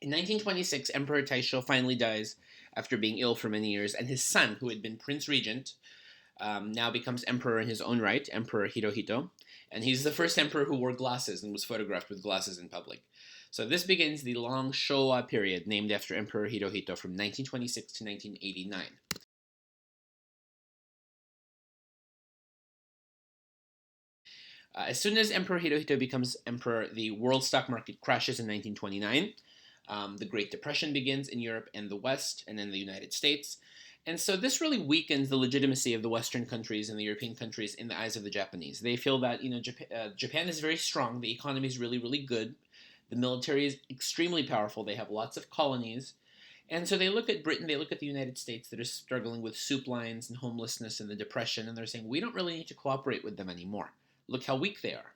In 1926, Emperor Taisho finally dies after being ill for many years, and his son, who had been Prince Regent, now becomes emperor in his own right, Emperor Hirohito, and he's the first emperor who wore glasses and was photographed with glasses in public. So this begins the long Showa period, named after Emperor Hirohito, from 1926 to 1989. As soon as Emperor Hirohito becomes emperor, the world stock market crashes in 1929. The Great Depression begins in Europe and the West, and then the United States. And so this really weakens the legitimacy of the Western countries and the European countries in the eyes of the Japanese. They feel that Japan is very strong, the economy is really, really good, the military is extremely powerful, they have lots of colonies, and so they look at Britain, they look at the United States that are struggling with soup lines and homelessness and the Depression, and they're saying, we don't really need to cooperate with them anymore. Look how weak they are.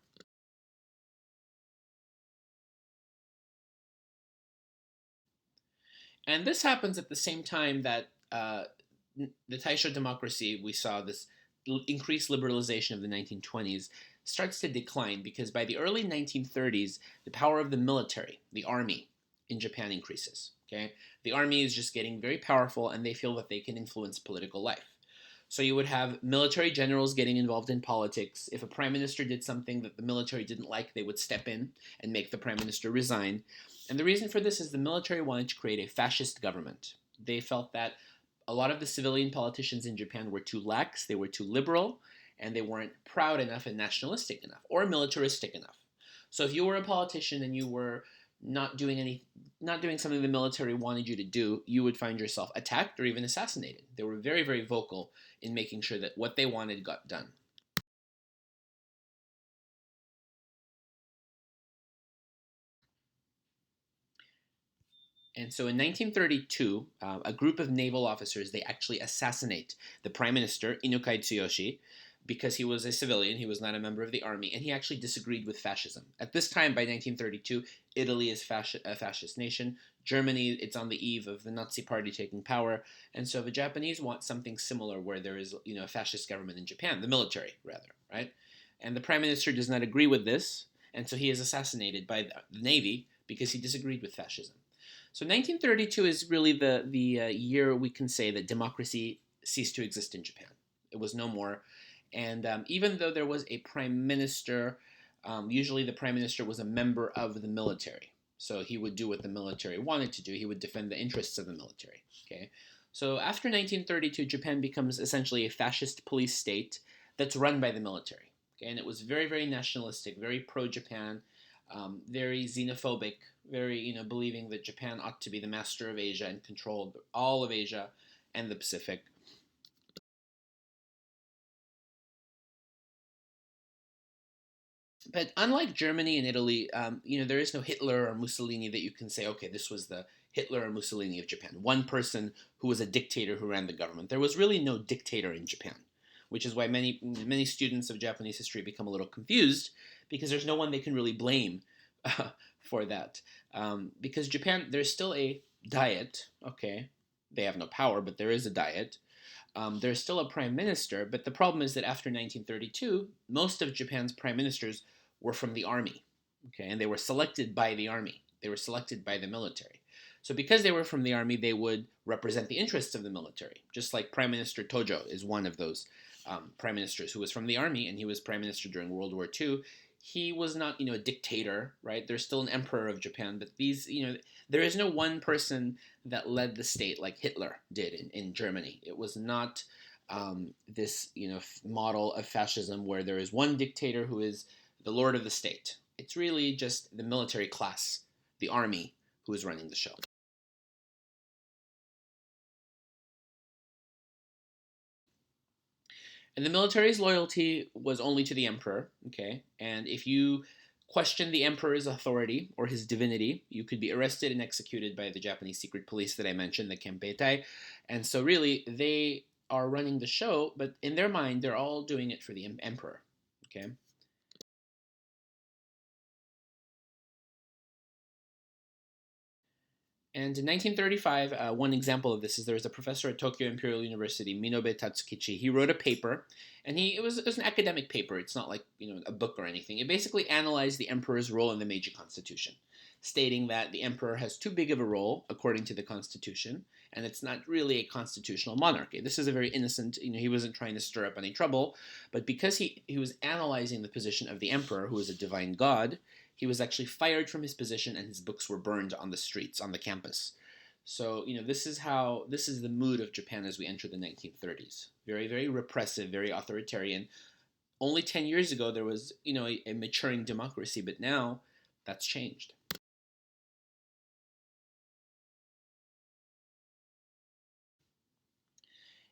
And this happens at the same time that the Taisho democracy, we saw this increased liberalization of the 1920s, starts to decline because by the early 1930s, the power of the military, the army in Japan increases. Okay, the army is just getting very powerful, and they feel that they can influence political life. So you would have military generals getting involved in politics. If a prime minister did something that the military didn't like, they would step in and make the prime minister resign. And the reason for this is the military wanted to create a fascist government. They felt that a lot of the civilian politicians in Japan were too lax, they were too liberal, and they weren't proud enough and nationalistic enough or militaristic enough. So if you were a politician and you were not doing something the military wanted you to do, you would find yourself attacked or even assassinated. They were very, very vocal in making sure that what they wanted got done. And so in 1932, a group of naval officers, they actually assassinate the prime minister, Inukai Tsuyoshi, because he was a civilian, he was not a member of the army, and he actually disagreed with fascism. At this time, by 1932, Italy is a fascist nation. Germany, it's on the eve of the Nazi party taking power. And so the Japanese want something similar where there is, a fascist government in Japan, the military, rather, right? And the prime minister does not agree with this, and so he is assassinated by the Navy because he disagreed with fascism. So 1932 is really the year we can say that democracy ceased to exist in Japan. It was no more. And even though there was a prime minister, usually the prime minister was a member of the military. So he would do what the military wanted to do. He would defend the interests of the military. Okay. So after 1932, Japan becomes essentially a fascist police state that's run by the military. Okay. And it was very, very nationalistic, very pro-Japan, very xenophobic, very, believing that Japan ought to be the master of Asia and control all of Asia and the Pacific. But unlike Germany and Italy, there is no Hitler or Mussolini that you can say, okay, this was the Hitler or Mussolini of Japan. One person who was a dictator who ran the government. There was really no dictator in Japan, which is why many students of Japanese history become a little confused because there's no one they can really blame for that. Because Japan, there's still a diet. Okay, they have no power, but there is a diet. There's still a prime minister, but the problem is that after 1932, most of Japan's prime ministers were from the army, okay, and they were selected by the army. They were selected by the military. So because they were from the army, they would represent the interests of the military. Just like Prime Minister Tojo is one of those prime ministers who was from the army, and he was prime minister during World War II. He was not, a dictator, right? There's still an emperor of Japan, but there is no one person that led the state like Hitler did in Germany. It was not this, model of fascism where there is one dictator who is the lord of the state. It's really just the military class, the army, who is running the show. And the military's loyalty was only to the emperor, okay? And if you question the emperor's authority or his divinity, you could be arrested and executed by the Japanese secret police that I mentioned, the Kempeitai. And so really, they are running the show, but in their mind, they're all doing it for the emperor, okay? And in 1935, one example of this is there was a professor at Tokyo Imperial University, Minobe Tatsukichi. He wrote a paper, and it was an academic paper. It's not like a book or anything. It basically analyzed the emperor's role in the Meiji Constitution, stating that the emperor has too big of a role according to the constitution, and it's not really a constitutional monarchy. This is a very innocent, he wasn't trying to stir up any trouble, but because he was analyzing the position of the emperor, who is a divine god, he was actually fired from his position, and his books were burned on the streets, on the campus. So, this is the mood of Japan as we enter the 1930s. Very, very repressive, very authoritarian. Only 10 years ago, there was, a maturing democracy, but now that's changed.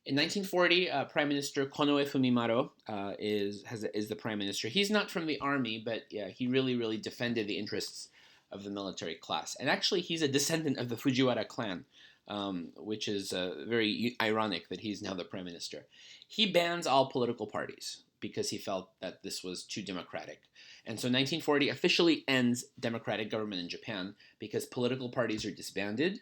In 1940, Prime Minister Konoe Fumimaro is the prime minister. He's not from the army, but yeah, he really, really defended the interests of the military class. And actually, he's a descendant of the Fujiwara clan, which is very ironic that he's now the prime minister. He bans all political parties because he felt that this was too democratic. And so 1940 officially ends democratic government in Japan because political parties are disbanded,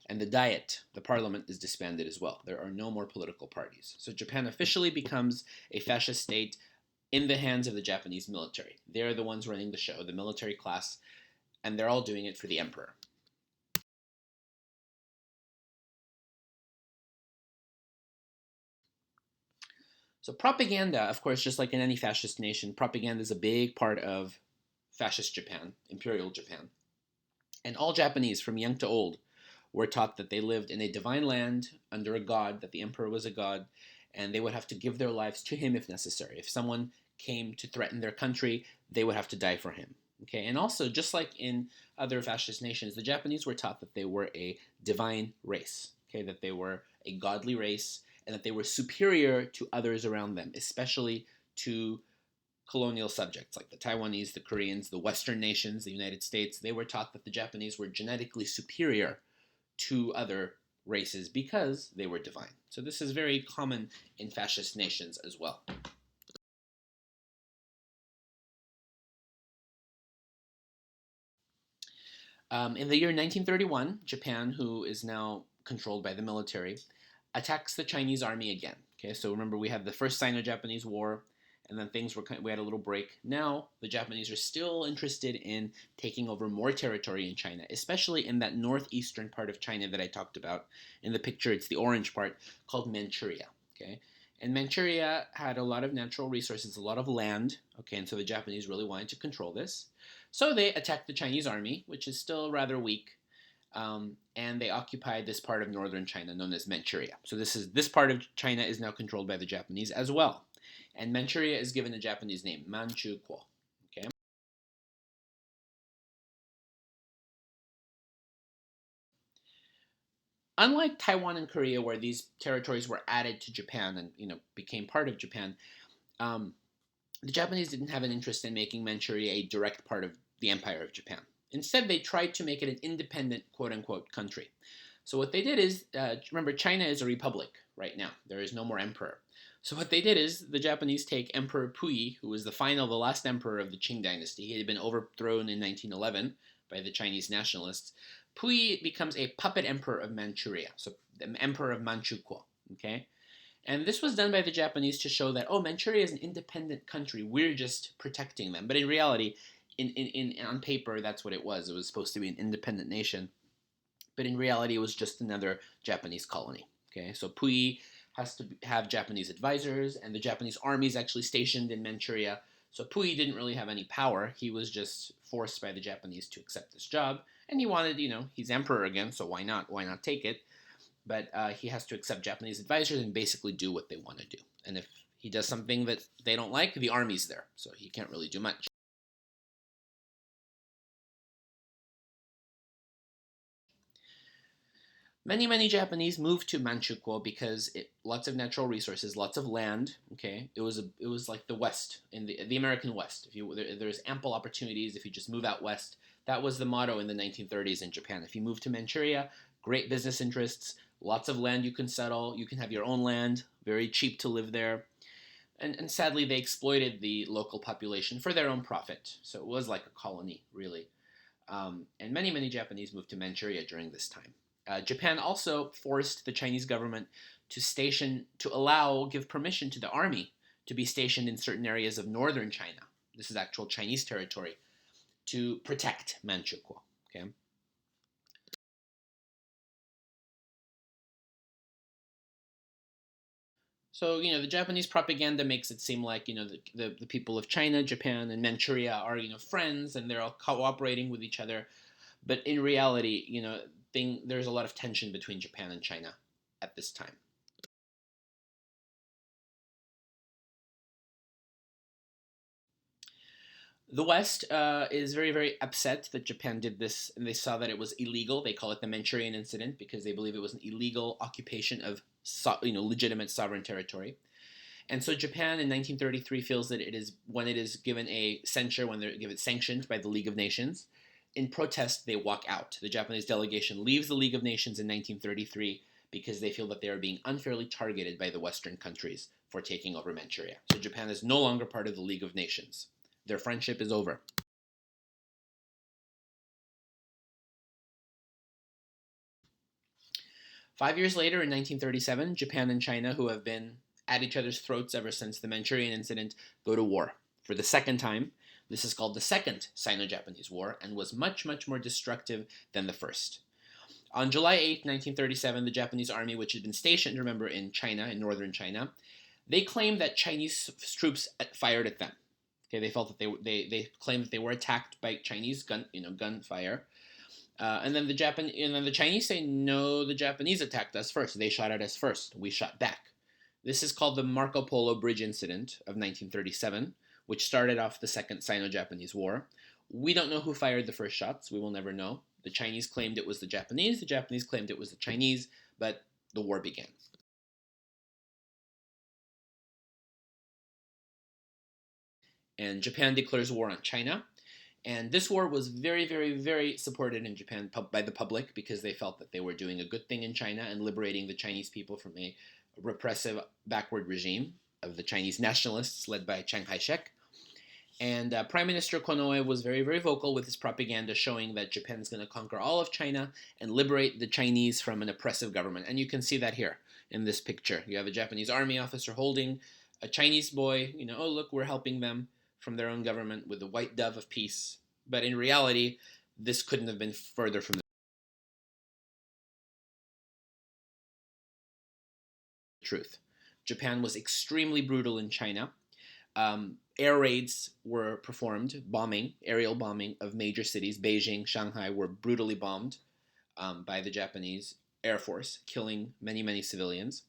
and the Diet, the parliament, is disbanded as well. There are no more political parties. So Japan officially becomes a fascist state in the hands of the Japanese military. They're the ones running the show, the military class, and they're all doing it for the emperor. So propaganda, of course, just like in any fascist nation, propaganda is a big part of fascist Japan, imperial Japan. And all Japanese, from young to old, were taught that they lived in a divine land under a god, that the emperor was a god, and they would have to give their lives to him if necessary. If someone came to threaten their country, they would have to die for him. Okay, and also, just like in other fascist nations, the Japanese were taught that they were a divine race, okay, that they were a godly race, and that they were superior to others around them, especially to colonial subjects like the Taiwanese, the Koreans, the Western nations, the United States. They were taught that the Japanese were genetically superior to other races because they were divine. So this is very common in fascist nations as well. In the year 1931, Japan, who is now controlled by the military, attacks the Chinese army again. Okay, so remember we had the first Sino-Japanese War, and then we had a little break. Now the Japanese are still interested in taking over more territory in China, especially in that northeastern part of China that I talked about. In the picture, it's the orange part, called Manchuria. Okay, and Manchuria had a lot of natural resources, a lot of land. Okay, and so the Japanese really wanted to control this. So they attacked the Chinese army, which is still rather weak, and they occupied this part of northern China known as Manchuria. So this part of China is now controlled by the Japanese as well, and Manchuria is given a Japanese name, Manchukuo. Okay. Unlike Taiwan and Korea, where these territories were added to Japan and became part of Japan, um, the Japanese didn't have an interest in making Manchuria a direct part of the Empire of Japan. Instead, they tried to make it an independent, quote-unquote, country. So what they did is, remember, China is a republic right now. There is no more emperor. So what they did is, the Japanese take Emperor Puyi, who was the last emperor of the Qing dynasty. He had been overthrown in 1911 by the Chinese nationalists. Puyi becomes a puppet emperor of Manchuria, so the emperor of Manchukuo. Okay, and this was done by the Japanese to show that, oh, Manchuria is an independent country. We're just protecting them. But in reality, on paper, that's what it was. It was supposed to be an independent nation. But in reality, it was just another Japanese colony. Okay, so Puyi has to have Japanese advisors, and the Japanese army is actually stationed in Manchuria. So Puyi didn't really have any power. He was just forced by the Japanese to accept this job. And he wanted, he's emperor again, so why not? Why not take it? But he has to accept Japanese advisors and basically do what they want to do. And if he does something that they don't like, the army's there, so he can't really do much. Many Japanese moved to Manchukuo because lots of natural resources, lots of land. Okay, it was like the West in the American West. There's ample opportunities if you just move out west. That was the motto in the 1930s in Japan. If you move to Manchuria, great business interests, lots of land you can settle. You can have your own land, very cheap to live there. And sadly, they exploited the local population for their own profit. So it was like a colony, really. And many Japanese moved to Manchuria during this time. Japan also forced the Chinese government give permission to the army to be stationed in certain areas of northern China. This is actual Chinese territory to protect Manchukuo. Okay. So, the Japanese propaganda makes it seem like, the people of China, Japan, and Manchuria are, friends and they're all cooperating with each other. But in reality, there's a lot of tension between Japan and China at this time. The West is very, very upset that Japan did this, and they saw that it was illegal. They call it the Manchurian Incident because they believe it was an illegal occupation of, legitimate sovereign territory. And so Japan in 1933 feels that it is when it is given a censure, when they're given sanctioned by the League of Nations. In protest, they walk out. The Japanese delegation leaves the League of Nations in 1933 because they feel that they are being unfairly targeted by the Western countries for taking over Manchuria. So Japan is no longer part of the League of Nations. Their friendship is over. 5 years later, in 1937, Japan and China, who have been at each other's throats ever since the Manchurian incident, go to war for the second time. This is called the Second Sino-Japanese War and was much, much more destructive than the first. On July 8, 1937, the Japanese army, which had been stationed, remember, in China, in northern China, they claimed that Chinese troops fired at them. Okay, they felt that they claimed that they were attacked by Chinese gunfire. And then the Chinese say no, the Japanese attacked us first. They shot at us first. We shot back. This is called the Marco Polo Bridge Incident of 1937, which started off the Second Sino-Japanese War. We don't know who fired the first shots. We will never know. The Chinese claimed it was the Japanese. The Japanese claimed it was the Chinese, but the war began. And Japan declares war on China. And this war was very, very, very supported in Japan by the public because they felt that they were doing a good thing in China and liberating the Chinese people from a repressive, backward regime of the Chinese nationalists led by Chiang Kai-shek. And Prime Minister Konoe was very, very vocal with his propaganda showing that Japan's going to conquer all of China and liberate the Chinese from an oppressive government. And you can see that here in this picture. You have a Japanese army officer holding a Chinese boy, oh, look, we're helping them from their own government with the white dove of peace. But in reality, this couldn't have been further from the truth. Japan was extremely brutal in China. Air raids were performed, aerial bombing of major cities. Beijing, Shanghai were brutally bombed by the Japanese Air Force, killing many, many civilians.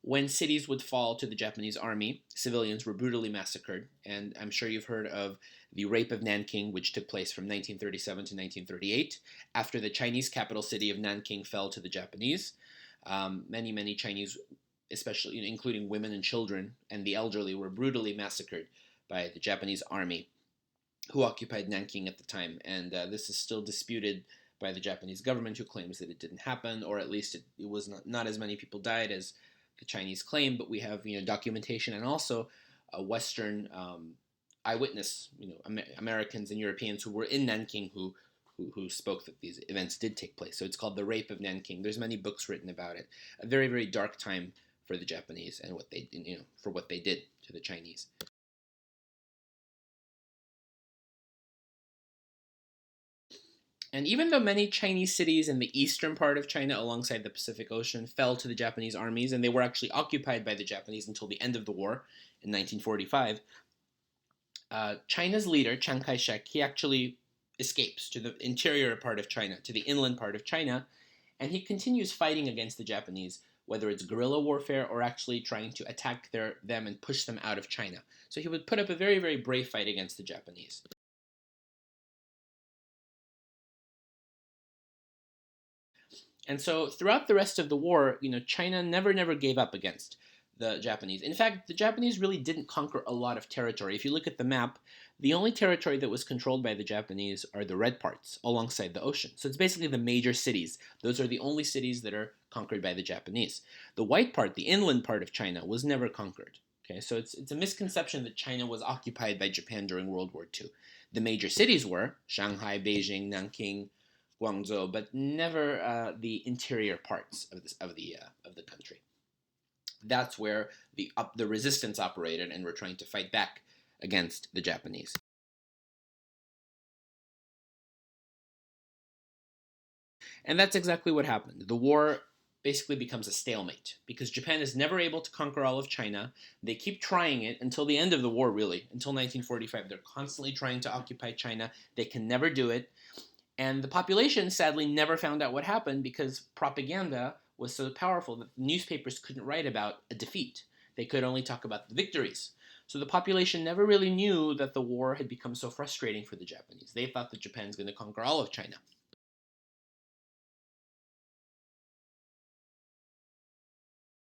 When cities would fall to the Japanese army, civilians were brutally massacred. And I'm sure you've heard of the rape of Nanking, which took place from 1937 to 1938, after the Chinese capital city of Nanking fell to the Japanese. Many, many Chinese, especially including women and children and the elderly, were brutally massacred by the Japanese army who occupied Nanking at the time. And this is still disputed by the Japanese government, who claims that it didn't happen, or at least it was not as many people died as the Chinese claim. But we have documentation and also a Western eyewitness, Americans and Europeans who were in Nanking who spoke that these events did take place. So it's called the Rape of Nanking. There's many books written about it. A very, very dark time for the Japanese and what they for what they did to the Chinese. And even though many Chinese cities in the eastern part of China alongside the Pacific Ocean fell to the Japanese armies, and they were actually occupied by the Japanese until the end of the war in 1945, China's leader, Chiang Kai-shek, he actually escapes to the interior part of China, to the inland part of China, and he continues fighting against the Japanese, whether it's guerrilla warfare or actually trying to attack them and push them out of China. So he would put up a very, very brave fight against the Japanese. And so throughout the rest of the war, China never gave up against the Japanese. In fact, the Japanese really didn't conquer a lot of territory. If you look at the map, the only territory that was controlled by the Japanese are the red parts alongside the ocean. So it's basically the major cities. Those are the only cities that are conquered by the Japanese. The white part, the inland part of China, was never conquered. Okay, so it's a misconception that China was occupied by Japan during World War II. The major cities were Shanghai, Beijing, Nanking, Guangzhou, but never the interior parts of the country. That's where the resistance operated, and we're trying to fight back against the Japanese. And that's exactly what happened. The war basically becomes a stalemate because Japan is never able to conquer all of China. They keep trying it until the end of the war, really, until 1945. They're constantly trying to occupy China. They can never do it. And the population sadly never found out what happened because propaganda was so powerful that the newspapers couldn't write about a defeat. They could only talk about the victories. So the population never really knew that the war had become so frustrating for the Japanese. They thought that Japan's going to conquer all of China.